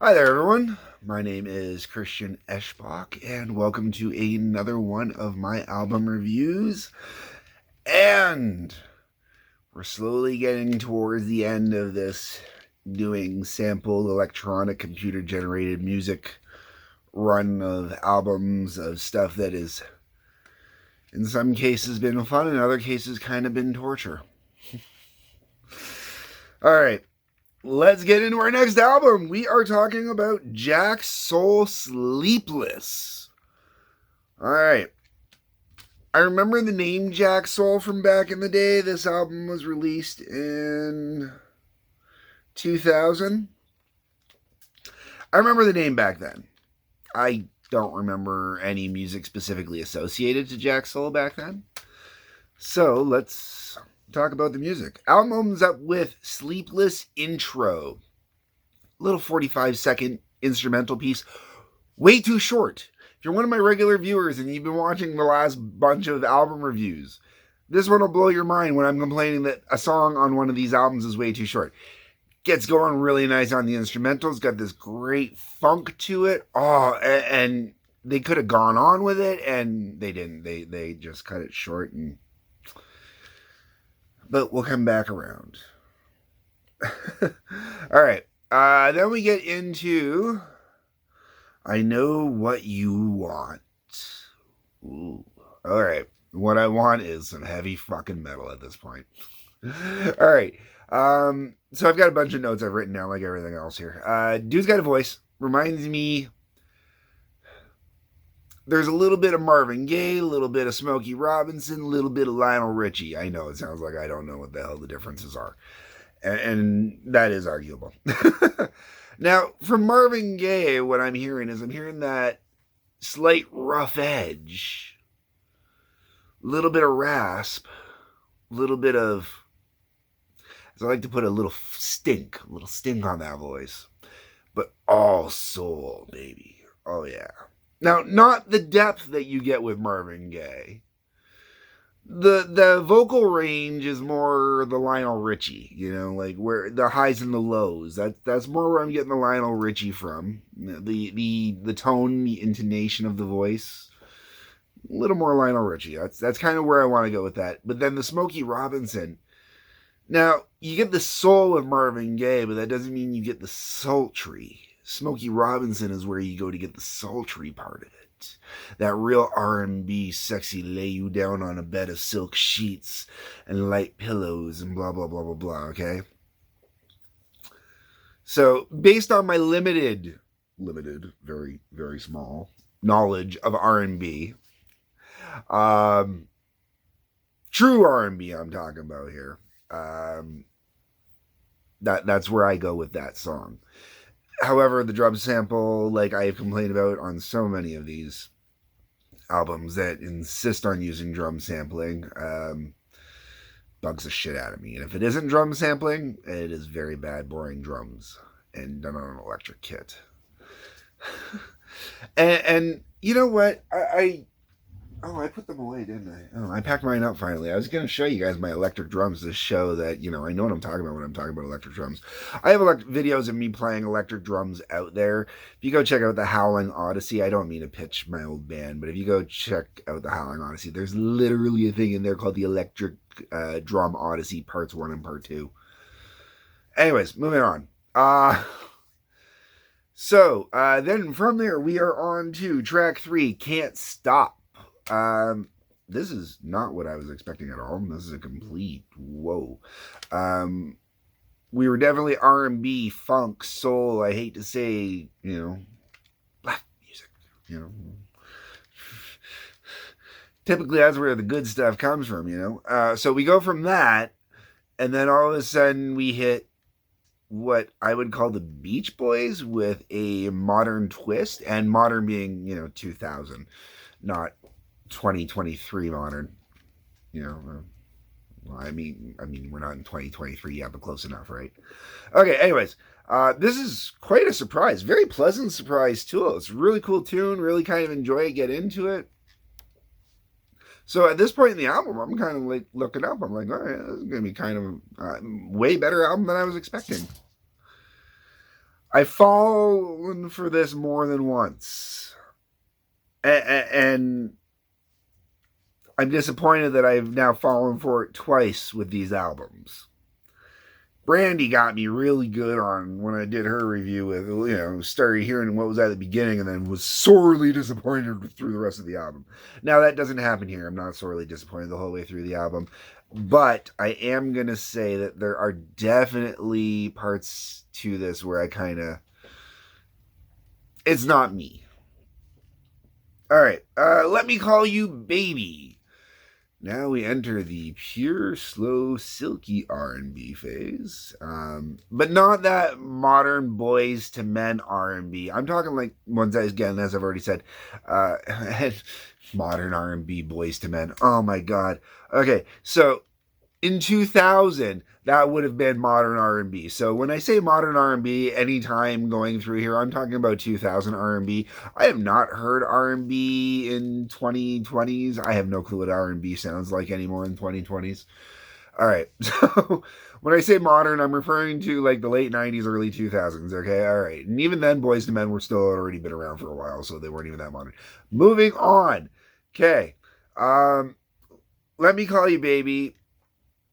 Hi there, everyone. My name is Christian Eschbach, and welcome to another one of my album reviews. And we're slowly getting towards the end of this doing sampled electronic computer generated music run of albums of stuff that is, in some cases, been fun, in other cases, kind of been torture. All right. Let's get into our next album. We are talking about Jack Soul Sleepless. All right. I remember the name Jack Soul from back in the day. This album was released in 2000. I remember the name back then. I don't remember any music specifically associated to Jack Soul back then. So let's talk about the music. Album opens up with Sleepless Intro. Little 45-second instrumental piece. Way too short. If you're one of my regular viewers and you've been watching the last bunch of album reviews, this one will blow your mind when I'm complaining that a song on one of these albums is way too short. Gets going really nice on the instrumentals. Got this great funk to it. Oh, and they could have gone on with it, and they didn't. They just cut it short. But we'll come back around. All right. Then we get into I Know What You Want. Ooh. All right. What I want is some heavy fucking metal at this point. All right. So I've got a bunch of notes I've written down like everything else here. Dude's got a voice. Reminds me, there's a little bit of Marvin Gaye, a little bit of Smokey Robinson, a little bit of Lionel Richie. I know it sounds like I don't know what the hell the differences are. And that is arguable. Now, from Marvin Gaye, what I'm hearing that slight rough edge, a little bit of rasp, a little bit of, as I like to put a little stink on that voice, but all soul, baby. Oh, yeah. Now, not the depth that you get with Marvin Gaye. The vocal range is more the Lionel Richie, like where the highs and the lows. That's more where I'm getting the Lionel Richie from. The tone, the intonation of the voice, a little more Lionel Richie. That's kind of where I want to go with that. But then the Smokey Robinson. Now you get the soul of Marvin Gaye, but that doesn't mean you get the sultry. Smokey Robinson is where you go to get the sultry part of it. That real R&B sexy lay you down on a bed of silk sheets and light pillows and blah, blah, blah, blah, blah, okay? So, based on my limited, very, very small knowledge of R&B, true R&B I'm talking about here, that's where I go with that song. However, the drum sample, like I've complained about on so many of these albums that insist on using drum sampling, bugs the shit out of me. And if it isn't drum sampling, it is very bad, boring drums and done on an electric kit. and you know what? I put them away, didn't I? Oh, I packed mine up finally. I was going to show you guys my electric drums to show that, I know what I'm talking about when I'm talking about electric drums. I have videos of me playing electric drums out there. If you go check out the Howling Odyssey, I don't mean to pitch my old band, but if you go check out the Howling Odyssey, there's literally a thing in there called the Electric Drum Odyssey Parts 1 and Part 2. Anyways, moving on. So then from there, we are on to track 3, Can't Stop. This is not what I was expecting at all. This is a complete whoa. We were definitely R&B, funk, soul. I hate to say, black music, Typically, that's where the good stuff comes from, So we go from that, and then all of a sudden we hit what I would call the Beach Boys with a modern twist, and modern being, 2000, not 2023 modern. Well, I mean, we're not in 2023 yet, but close enough, right? Okay, anyways, this is quite a surprise. Very pleasant surprise, too. It's a really cool tune. Really kind of enjoy it, get into it. So at this point in the album, I'm kind of like looking up. I'm like, all right, this is going to be kind of a way better album than I was expecting. I've fallen for this more than once. And I'm disappointed that I've now fallen for it twice with these albums. Brandy got me really good on when I did her review with, started hearing what was at the beginning and then was sorely disappointed through the rest of the album. Now, that doesn't happen here. I'm not sorely disappointed the whole way through the album. But I am going to say that there are definitely parts to this where I kind of. It's not me. All right. Let me call you baby. Now we enter the pure, slow, silky R&B phase, but not that modern boys to men R&B. I'm talking like ones that, again, as I've already said, modern R&B boys to men. Oh my god. Okay, so in 2000 that would have been modern R&B. So when I say modern R&B anytime going through here, I'm talking about 2000 R&B. I have not heard R&B in 2020s. I have no clue what R&B sounds like anymore in 2020s. All right. So when I say modern, I'm referring to like the late 90s, early 2000s. Okay. All right. And even then, Boys to Men were still already been around for a while, so they weren't even that modern. Moving on. Okay. Let me call you baby.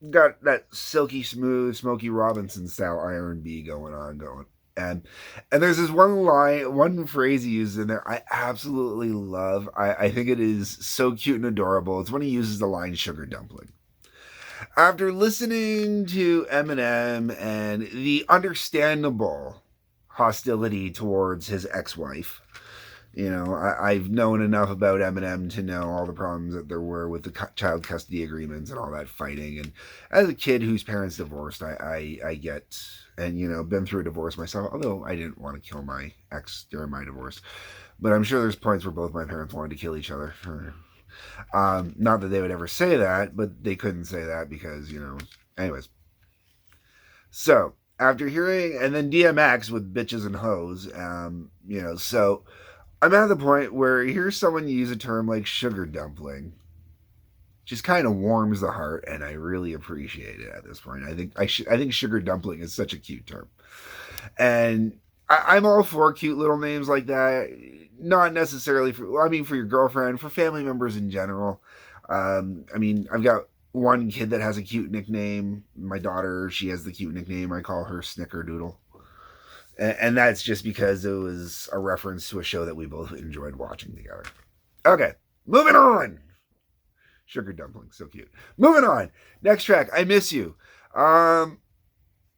Got that silky smooth Smokey Robinson style R&B going. And there's this one phrase he uses in there I absolutely love. I think it is so cute and adorable. It's when he uses the line sugar dumpling. After listening to Eminem and the understandable hostility towards his ex-wife, I've known enough about Eminem to know all the problems that there were with the child custody agreements and all that fighting. And as a kid whose parents divorced, I get, and been through a divorce myself, although I didn't want to kill my ex during my divorce. But I'm sure there's points where both my parents wanted to kill each other. Not that they would ever say that, but they couldn't say that because, anyways. So after hearing, and then DMX with bitches and hoes, so I'm at the point where here's someone use a term like sugar dumpling. Just kind of warms the heart, and I really appreciate it at this point. I think sugar dumpling is such a cute term, and I'm all for cute little names like that. Not necessarily for your girlfriend, for family members in general. I've got one kid that has a cute nickname. My daughter, she has the cute nickname. I call her Snickerdoodle. And that's just because it was a reference to a show that we both enjoyed watching together. Okay, moving on. Sugar dumpling, so cute. Moving on. Next track, I Miss You.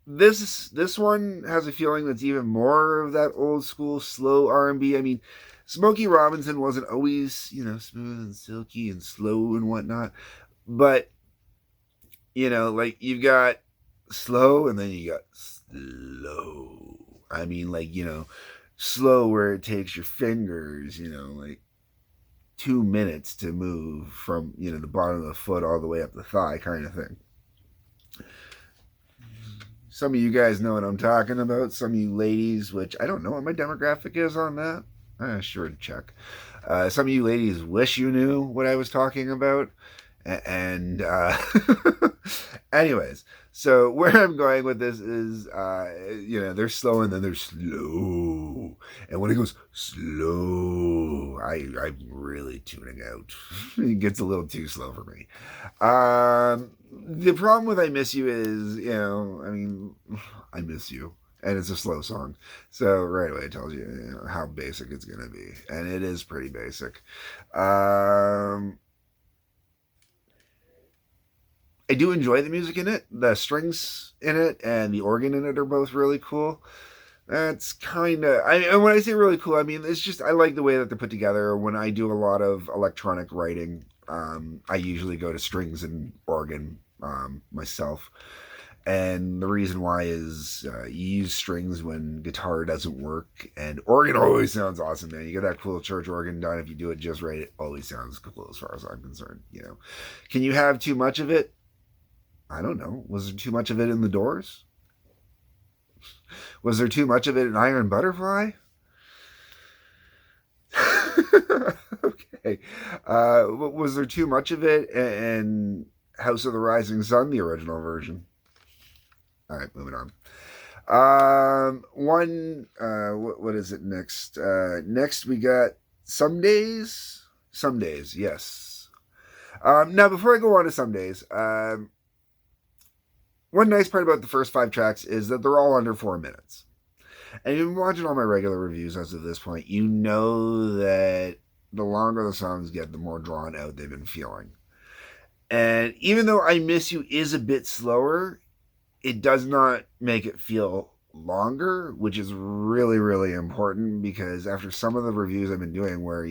This one has a feeling that's even more of that old school slow R&B. Smokey Robinson wasn't always, smooth and silky and slow and whatnot. But, like you've got slow and then you got slow. Slow where it takes your fingers, like 2 minutes to move from, the bottom of the foot all the way up the thigh kind of thing. Some of you guys know what I'm talking about. Some of you ladies, which I don't know what my demographic is on that. Sure to check. Some of you ladies wish you knew what I was talking about. And anyways, so where I'm going with this is, they're slow and then they're slow. And when it goes slow, I'm really tuning out. It gets a little too slow for me. The problem with I Miss You is, I miss you. And it's a slow song. So right away it tells you, how basic it's going to be. And it is pretty basic. I do enjoy the music in it. The strings in it and the organ in it are both really cool. That's kind of, and when I say really cool, it's just, I like the way that they're put together. When I do a lot of electronic writing, I usually go to strings and organ myself. And the reason why is you use strings when guitar doesn't work, and organ always sounds awesome, man. You get that cool church organ done. If you do it just right, it always sounds cool as far as I'm concerned. Can you have too much of it? I don't know. Was there too much of it in The Doors? Was there too much of it in Iron Butterfly? Okay. Was there too much of it in House of the Rising Sun, the original version? All right, moving on. What is it next? Next we got Some Days. Some Days, yes. Now, before I go on to Some Days, one nice part about the first 5 tracks is that they're all under 4 minutes. And you've been watching all my regular reviews as of this point, you know that the longer the songs get, the more drawn out they've been feeling. And even though I Miss You is a bit slower, it does not make it feel longer, which is really, really important because after some of the reviews I've been doing where,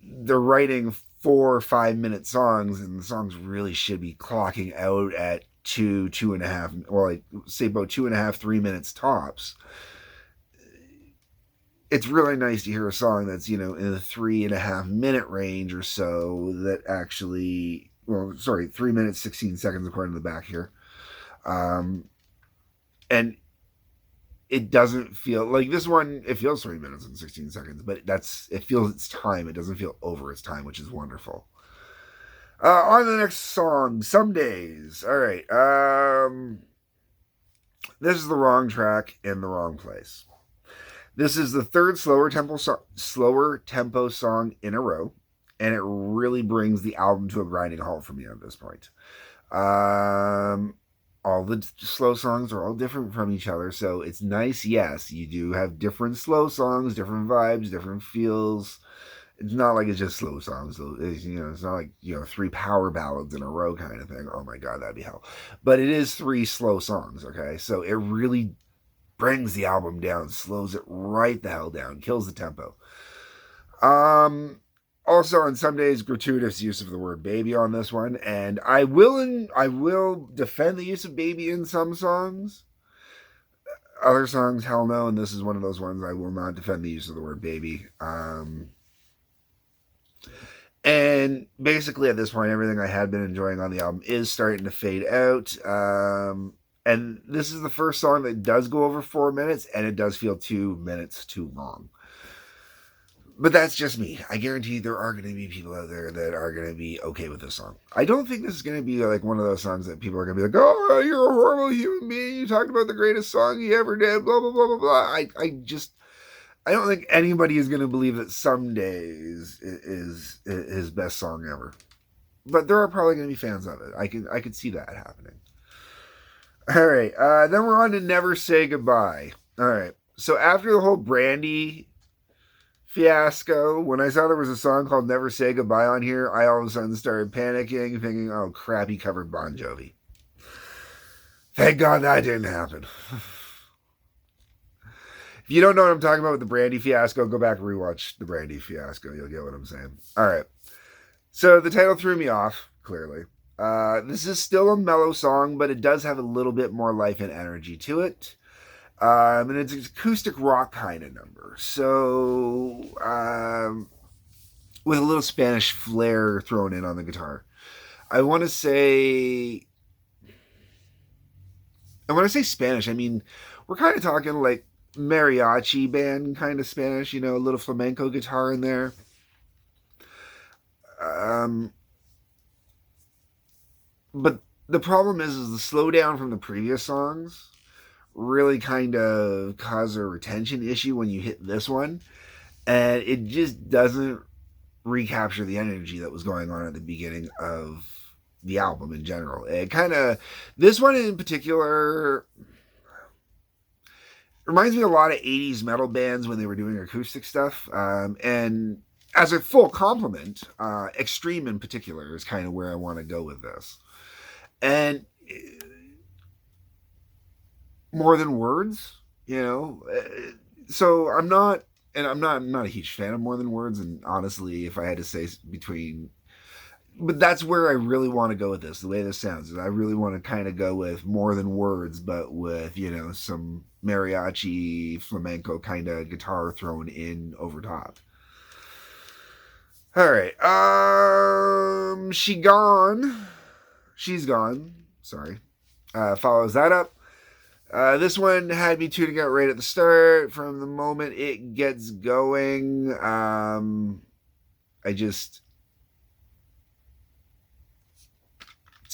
they're writing 4 or 5 minute songs and the songs really should be clocking out at 2.5, or like say about 2.5, 3 minutes tops. It's really nice to hear a song that's, in the 3.5 minute range or so that actually, 3 minutes, 16 seconds according to the back here. And it doesn't feel like this one, it feels 3 minutes and 16 seconds, but it feels its time. It doesn't feel over its time, which is wonderful. On to the next song, Some Days. All right. This is the wrong track in the wrong place. This is the third slower tempo song in a row, and it really brings the album to a grinding halt for me at this point. All the slow songs are all different from each other, so it's nice. Yes, you do have different slow songs, different vibes, different feels. It's not like it's just slow songs. It's not like 3 power ballads in a row kind of thing. Oh my god, that'd be hell. But it is 3 slow songs. Okay, so it really brings the album down, slows it right the hell down, kills the tempo. Also, on Some Days, gratuitous use of the word baby on this one, and I will defend the use of baby in some songs. Other songs, hell no, and this is one of those ones I will not defend the use of the word baby. And basically at this point, everything I had been enjoying on the album is starting to fade out. And this is the first song that does go over 4 minutes, and it does feel 2 minutes too long. But that's just me. I guarantee there are going to be people out there that are going to be okay with this song. I don't think this is going to be like one of those songs that people are going to be like, oh, you're a horrible human being. You talked about the greatest song you ever did, blah, blah, blah, blah, blah. I don't think anybody is going to believe that Some Days is his best song ever. But there are probably going to be fans of it. I could see that happening. All right. Then we're on to Never Say Goodbye. All right. So after the whole Brandy fiasco, when I saw there was a song called Never Say Goodbye on here, I all of a sudden started panicking, thinking, oh crap, he covered Bon Jovi. Thank God that didn't happen. If you don't know what I'm talking about with the Brandy fiasco, go back and rewatch the Brandy fiasco. You'll get what I'm saying. All right. So the title threw me off, clearly. This is still a mellow song, but it does have a little bit more life and energy to it. And it's an acoustic rock kind of number. So, with a little Spanish flair thrown in on the guitar. I want to say Spanish, I mean, we're kind of talking like mariachi band kind of Spanish, a little flamenco guitar in there. But the problem is the slowdown from the previous songs really kind of cause a retention issue when you hit this one, and it just doesn't recapture the energy that was going on at the beginning of the album in general. This one in particular reminds me a lot of 80s metal bands when they were doing acoustic stuff, and as a full compliment, Extreme in particular is kind of where I want to go with this. And More Than Words, so I'm not a huge fan of More Than Words, and honestly, if I had to say but that's where I really want to go with this. The way this sounds is I really want to kind of go with More Than Words, but with some mariachi flamenco kind of guitar thrown in over top. All right, She's Gone. Sorry, follows that up. This one had me tuning out right at the start. From the moment it gets going, it's a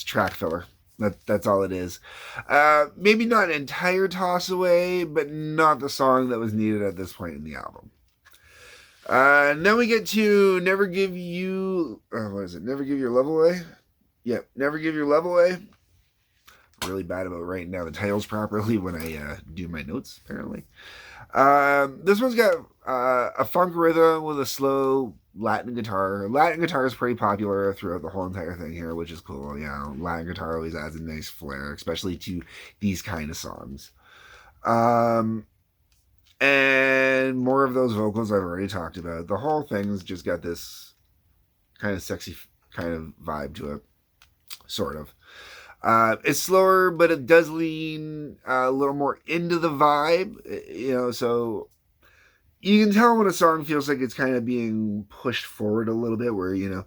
track filler. That's all it is. Maybe not an entire toss away, but not the song that was needed at this point in the album. Now we get to Never Give You. What is it? Never Give Your Love Away? Yep, Never Give Your Love Away. Really bad about writing down the titles properly when I do my notes, apparently. This one's got a funk rhythm with a slow Latin guitar. Latin guitar is pretty popular throughout the whole entire thing here, which is cool. You know, Latin guitar always adds a nice flair, especially to these kind of songs. Um, and more of those vocals I've already talked about. The whole thing's just got this kind of sexy kind of vibe to it, sort of. It's slower, but it does lean a little more into the vibe, you know, so you can tell when a song feels like it's kind of being pushed forward a little bit, where, you know,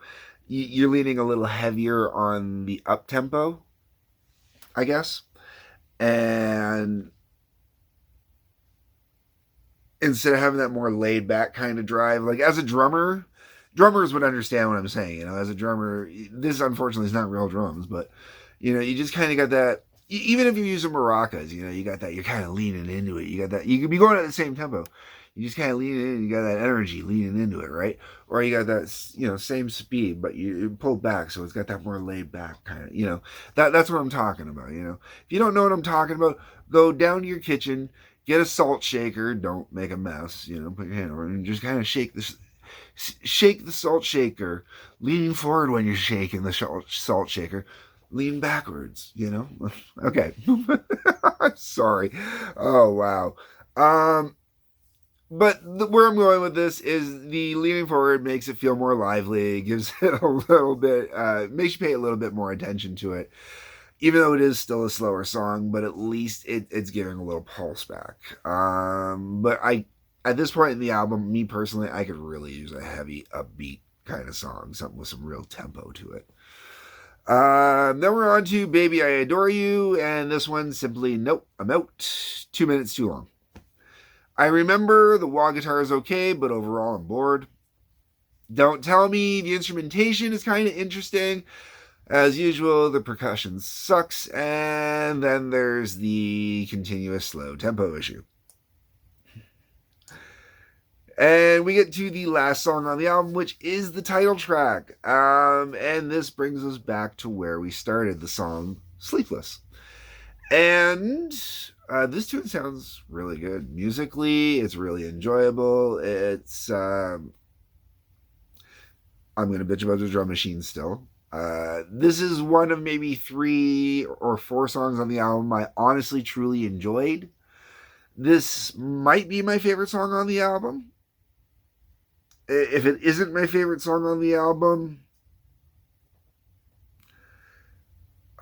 you're leaning a little heavier on the up tempo, I guess. And instead of having that more laid back kind of drive, like as a drummer, drummers would understand what I'm saying, you know, as a drummer, this unfortunately is not real drums, but you know, you just kind of got that. Even if you're using maracas, you know, you got that. You're kind of leaning into it. You got that. You could be going at the same tempo. You just kind of lean in. You got that energy leaning into it, right? Or you got that, you know, same speed, but you pull back, so it's got that more laid back kind of. You know, that's what I'm talking about. You know, if you don't know what I'm talking about, go down to your kitchen, get a salt shaker. Don't make a mess. You know, put your hand over it and just kind of shake the salt shaker, leaning forward when you're shaking the salt shaker, lean backwards, you know. Okay. Sorry. Oh wow. But where I'm going with this is the leaning forward makes it feel more lively, gives it a little bit, makes you pay a little bit more attention to it, even though it is still a slower song. But at least it's giving a little pulse back. But at this point in the album, me personally, I could really use a heavy, upbeat kind of song, something with some real tempo to it. Then we're on to Baby I Adore You, and this one simply, nope, I'm out. 2 minutes too long. I remember the wah guitar is okay, but overall I'm bored. Don't tell me the instrumentation is kind of interesting. As usual, the percussion sucks, and then there's the continuous slow tempo issue. And we get to the last song on the album, which is the title track. And this brings us back to where we started, the song Sleepless. And this tune sounds really good. Musically, it's really enjoyable. I'm going to bitch about the drum machine still. This is one of maybe 3 or 4 songs on the album I honestly, truly enjoyed. This might be my favorite song on the album. If it isn't my favorite song on the album,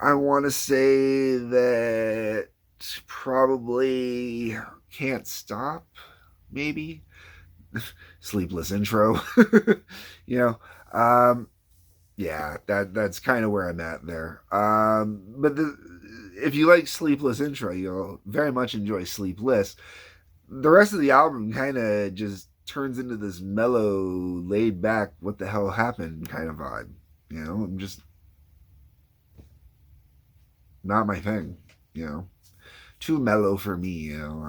I want to say that probably Can't Stop, maybe. Sleepless intro. You know, yeah, that's kind of where I'm at there. But if you like Sleepless intro, you'll very much enjoy Sleepless. The rest of the album kind of just turns into this mellow, laid back, what the hell happened kind of vibe. You know, I'm just not my thing. You know, too mellow for me. You know,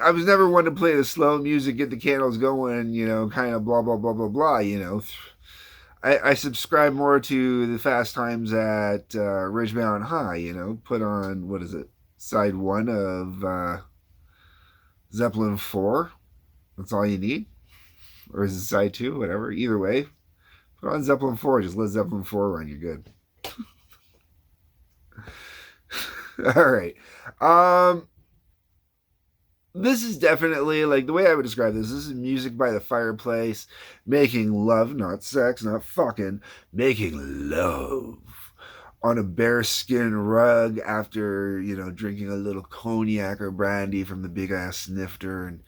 I was never one to play the slow music, get the candles going. You know, kind of blah blah blah blah blah. You know, I subscribe more to the fast times at Ridgebound High. You know, put on what is it, side 1 of Zeppelin 4. That's all you need. Or is it side 2? Whatever. Either way, put on Zeppelin 4. Just let Zeppelin 4 run. You're good. All right. This is definitely, like, the way I would describe this is music by the fireplace, making love, not sex, not fucking, making love on a bearskin rug after, you know, drinking a little cognac or brandy from the big ass snifter and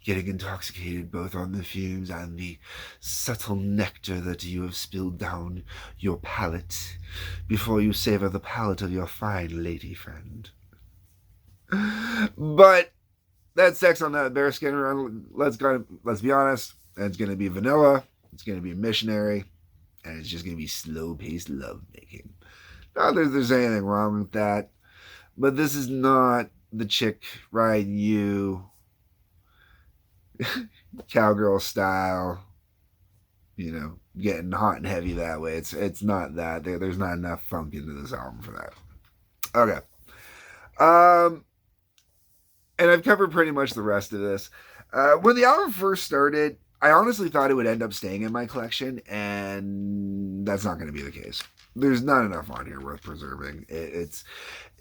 getting intoxicated both on the fumes and the subtle nectar that you have spilled down your palate before you savor the palate of your fine lady friend. But that sex on that bearskin rug, let's be honest, it's going to be vanilla, it's going to be missionary, and it's just going to be slow-paced lovemaking. Not that there's anything wrong with that, but this is not the chick riding you cowgirl style, getting hot and heavy that way. It's not that. There's not enough funk into this album for that. Okay. Um, and I've covered pretty much the rest of this. When the album first started, I honestly thought it would end up staying in my collection, and that's not going to be the case. There's not enough on here worth preserving. It's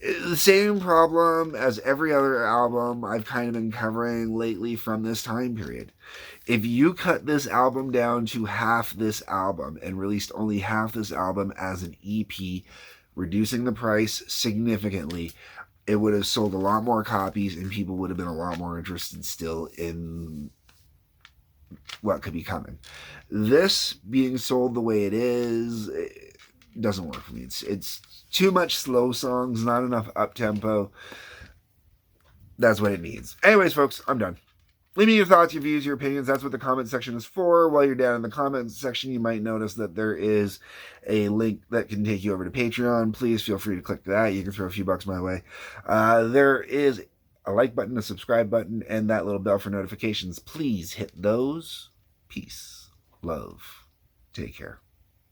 the same problem as every other album I've kind of been covering lately from this time period. If you cut this album down to half this album and released only half this album as an EP, reducing the price significantly, it would have sold a lot more copies and people would have been a lot more interested still in what could be coming. This being sold the way it is, it doesn't work for me. It's too much slow songs, not enough up tempo. That's what it needs. Anyways, folks, I'm done. Leave me your thoughts, your views, your opinions. That's what the comment section is for. While you're down in the comment section, you might notice that there is a link that can take you over to Patreon. Please feel free to click that. You can throw a few bucks my way. There is a like button, a subscribe button, and that little bell for notifications. Please hit those. Peace. Love. Take care.